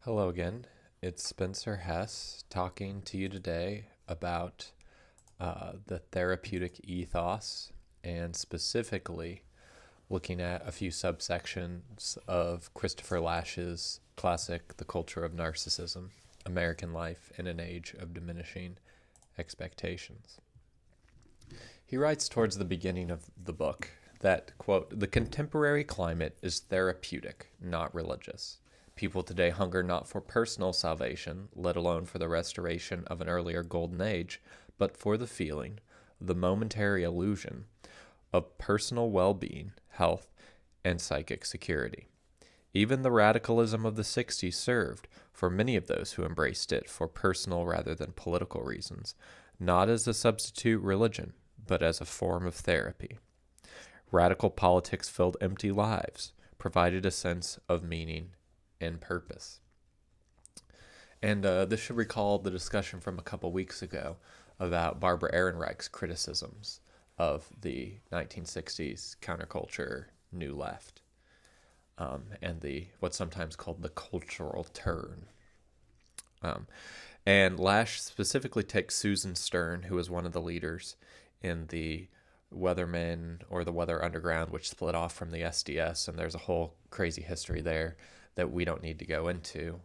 Hello again. It's Spencer Hess talking to you today about the therapeutic ethos and specifically looking at a few subsections of Christopher Lasch's classic, The Culture of Narcissism, American Life in an Age of Diminishing Expectations. He writes towards the beginning of the book that, quote, the contemporary climate is therapeutic, not religious. People today hunger not for personal salvation, let alone for the restoration of an earlier golden age, but for the feeling, the momentary illusion, of personal well-being, health, and psychic security. Even the radicalism of the 60s served, for many of those who embraced it, for personal rather than political reasons, not as a substitute religion, but as a form of therapy. Radical politics filled empty lives, provided a sense of meaning and purpose. And this should recall the discussion from a couple weeks ago about Barbara Ehrenreich's criticisms of the 1960s counterculture New Left, and what's sometimes called the cultural turn. And Lasch specifically takes Susan Stern, who was one of the leaders in the Weathermen or the Weather Underground, which split off from the SDS, and there's a whole crazy history there that we don't need to go into.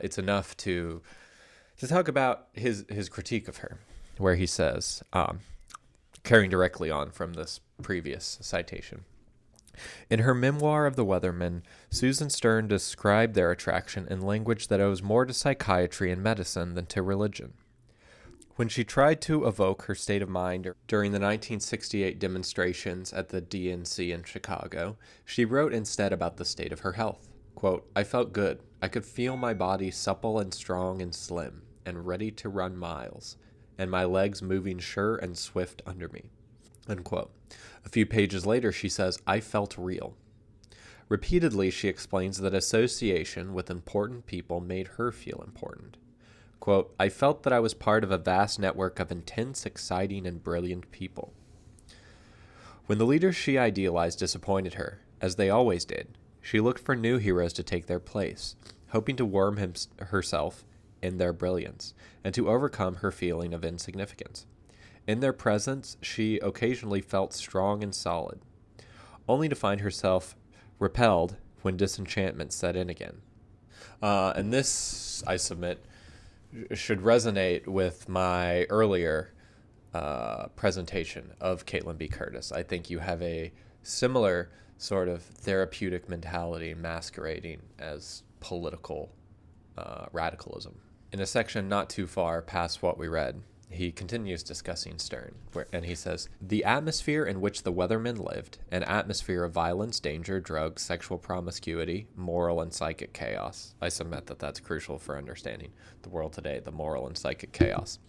It's enough to talk about his critique of her, where he says, carrying directly on from this previous citation, in her memoir of the Weathermen, Susan Stern described their attraction in language that owes more to psychiatry and medicine than to religion. When she tried to evoke her state of mind during the 1968 demonstrations at the DNC in Chicago, she wrote instead about the state of her health. Quote, I felt good. I could feel my body supple and strong and slim and ready to run miles, and my legs moving sure and swift under me. Unquote. A few pages later, she says, I felt real. Repeatedly, she explains that association with important people made her feel important. Quote, I felt that I was part of a vast network of intense, exciting, and brilliant people. When the leaders she idealized disappointed her, as they always did, she looked for new heroes to take their place, hoping to warm herself in their brilliance and to overcome her feeling of insignificance. In their presence, she occasionally felt strong and solid, only to find herself repelled when disenchantment set in again. And this, I submit, should resonate with my earlier presentation of Caitlin B. Curtis. I think you have a similar sort of therapeutic mentality masquerading as political radicalism. In a section not too far past what we read, he continues discussing Stern, and he says, the atmosphere in which the Weathermen lived, an atmosphere of violence, danger, drugs, sexual promiscuity, moral and psychic chaos. I submit that that's crucial for understanding the world today, the moral and psychic chaos.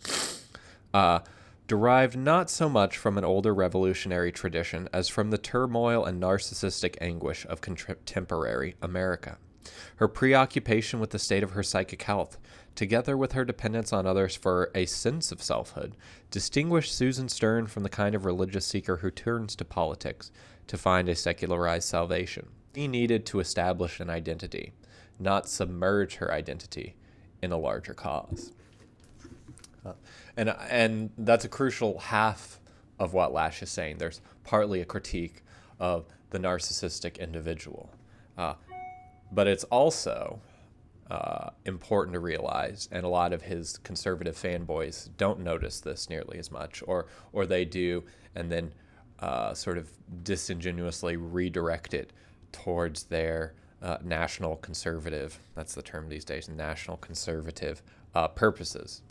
Derived not so much from an older revolutionary tradition as from the turmoil and narcissistic anguish of contemporary America. Her preoccupation with the state of her psychic health, together with her dependence on others for a sense of selfhood, distinguished Susan Stern from the kind of religious seeker who turns to politics to find a secularized salvation. She needed to establish an identity, not submerge her identity in a larger cause. And that's a crucial half of what Lasch is saying. There's partly a critique of the narcissistic individual. But it's also important to realize, and a lot of his conservative fanboys don't notice this nearly as much, or they do, and then sort of disingenuously redirect it towards their national conservative, that's the term these days, national conservative purposes.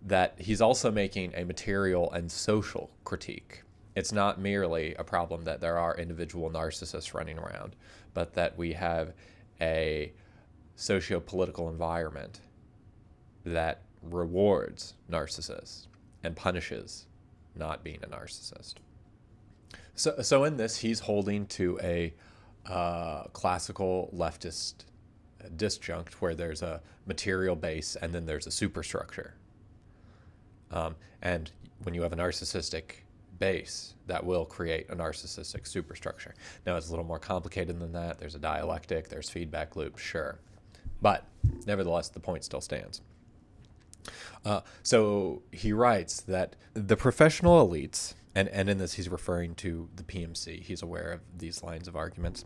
That he's also making a material and social critique. It's not merely a problem that there are individual narcissists running around, but that we have a socio-political environment that rewards narcissists and punishes not being a narcissist. So in this, he's holding to a classical leftist disjunct where there's a material base and then there's a superstructure. And when you have a narcissistic base, that will create a narcissistic superstructure. Now, it's a little more complicated than that. There's a dialectic, there's feedback loops, sure. But nevertheless, the point still stands. So he writes that the professional elites, and in this he's referring to the PMC, he's aware of these lines of arguments.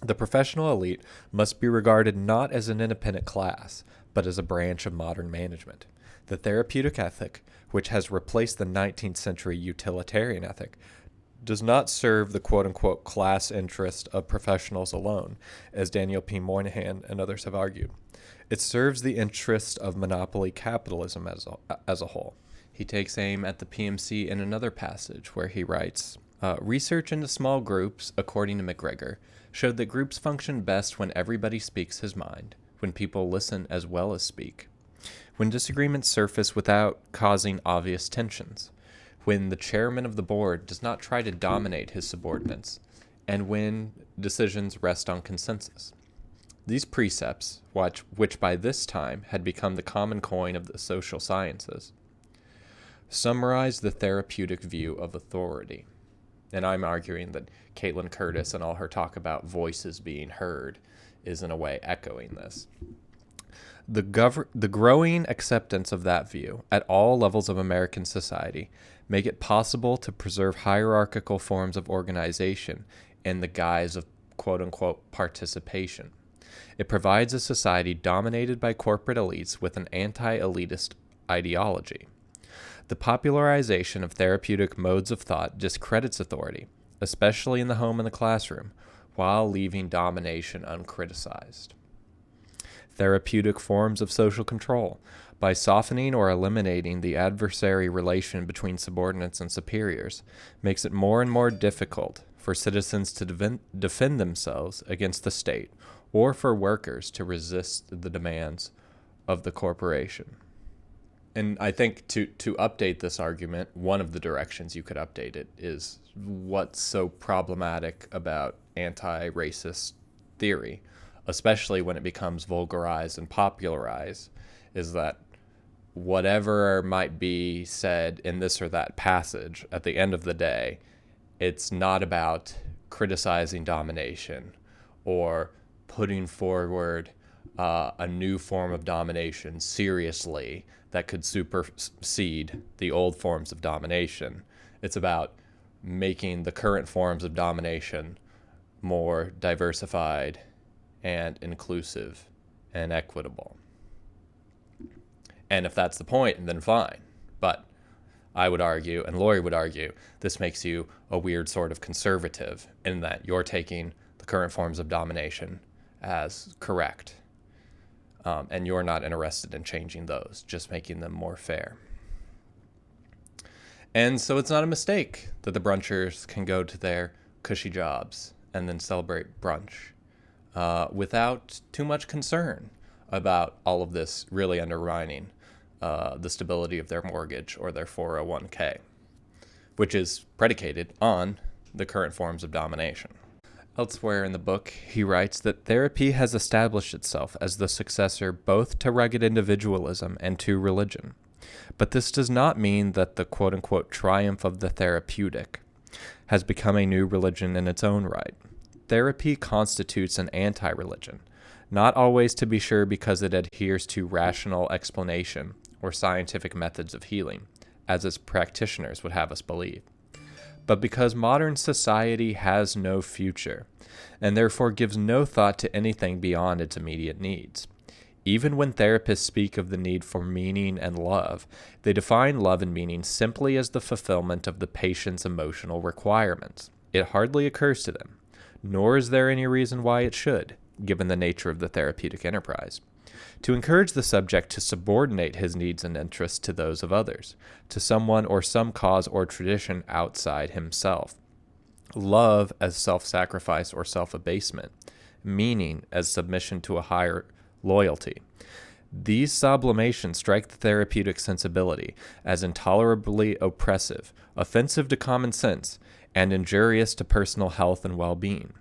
The professional elite must be regarded not as an independent class, but as a branch of modern management. The therapeutic ethic, which has replaced the 19th century utilitarian ethic, does not serve the quote-unquote class interest of professionals alone, as Daniel P. Moynihan and others have argued. It serves the interest of monopoly capitalism as a whole. He takes aim at the PMC in another passage where he writes, research into small groups, according to McGregor, showed that groups function best when everybody speaks his mind, when people listen as well as speak, when disagreements surface without causing obvious tensions, when the chairman of the board does not try to dominate his subordinates, and when decisions rest on consensus. These precepts, which by this time had become the common coin of the social sciences, summarize the therapeutic view of authority. And I'm arguing that Caitlin Curtis and all her talk about voices being heard is in a way echoing this. The growing acceptance of that view at all levels of American society make it possible to preserve hierarchical forms of organization in the guise of quote-unquote participation. It provides a society dominated by corporate elites with an anti-elitist ideology. The popularization of therapeutic modes of thought discredits authority, especially in the home and the classroom, while leaving domination uncriticized. Therapeutic forms of social control, by softening or eliminating the adversary relation between subordinates and superiors, makes it more and more difficult for citizens to defend themselves against the state or for workers to resist the demands of the corporation. And I think to update this argument, one of the directions you could update it is what's so problematic about anti-racist theory, especially when it becomes vulgarized and popularized, is that whatever might be said in this or that passage, at the end of the day, it's not about criticizing domination or putting forward a new form of domination seriously that could supersede the old forms of domination. It's about making the current forms of domination more diversified and inclusive and equitable. And if that's the point, then fine. But I would argue, and Lori would argue, this makes you a weird sort of conservative in that you're taking the current forms of domination as correct. And you're not interested in changing those, just making them more fair. And so it's not a mistake that the brunchers can go to their cushy jobs and then celebrate brunch without too much concern about all of this really undermining the stability of their mortgage or their 401k, which is predicated on the current forms of domination. Elsewhere in the book, he writes that therapy has established itself as the successor both to rugged individualism and to religion. But this does not mean that the quote-unquote triumph of the therapeutic has become a new religion in its own right. Therapy constitutes an anti-religion, not always to be sure because it adheres to rational explanation or scientific methods of healing, as its practitioners would have us believe, but because modern society has no future, and therefore gives no thought to anything beyond its immediate needs. Even when therapists speak of the need for meaning and love, they define love and meaning simply as the fulfillment of the patient's emotional requirements. It hardly occurs to them, nor is there any reason why it should, given the nature of the therapeutic enterprise, to encourage the subject to subordinate his needs and interests to those of others, to someone or some cause or tradition outside himself. Love as self-sacrifice or self-abasement, meaning as submission to a higher loyalty. These sublimations strike the therapeutic sensibility as intolerably oppressive, offensive to common sense, and injurious to personal health and well-being.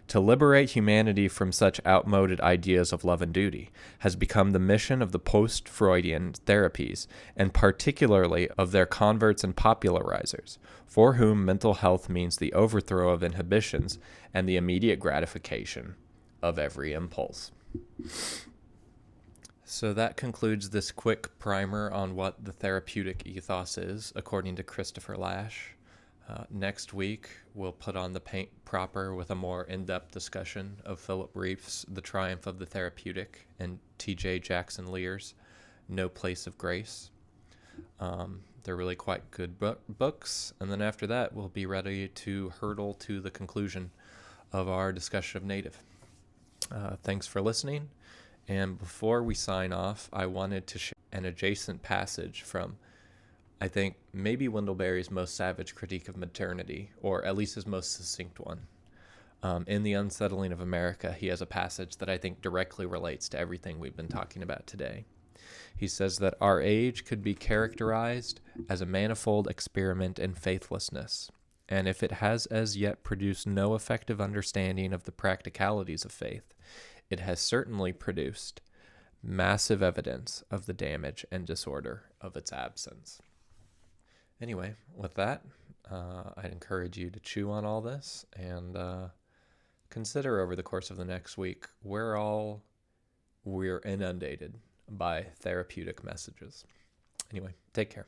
To liberate humanity from such outmoded ideas of love and duty has become the mission of the post-Freudian therapies, and particularly of their converts and popularizers, for whom mental health means the overthrow of inhibitions and the immediate gratification of every impulse. So that concludes this quick primer on what the therapeutic ethos is, according to Christopher Lasch. Next week, we'll put on the paint proper with a more in-depth discussion of Philip Reif's The Triumph of the Therapeutic and T.J. Jackson Lear's No Place of Grace. They're really quite good books. And then after that, we'll be ready to hurtle to the conclusion of our discussion of native. Thanks for listening. And before we sign off, I wanted to share an adjacent passage from, I think, maybe Wendell most savage critique of modernity, or at least his most succinct one. In The Unsettling of America, he has a passage that I think directly relates to everything we've been talking about today. He says that our age could be characterized as a manifold experiment in faithlessness, and if it has as yet produced no effective understanding of the practicalities of faith, it has certainly produced massive evidence of the damage and disorder of its absence. Anyway, with that, I'd encourage you to chew on all this and consider over the course of the next week where all we're inundated by therapeutic messages. Anyway, take care.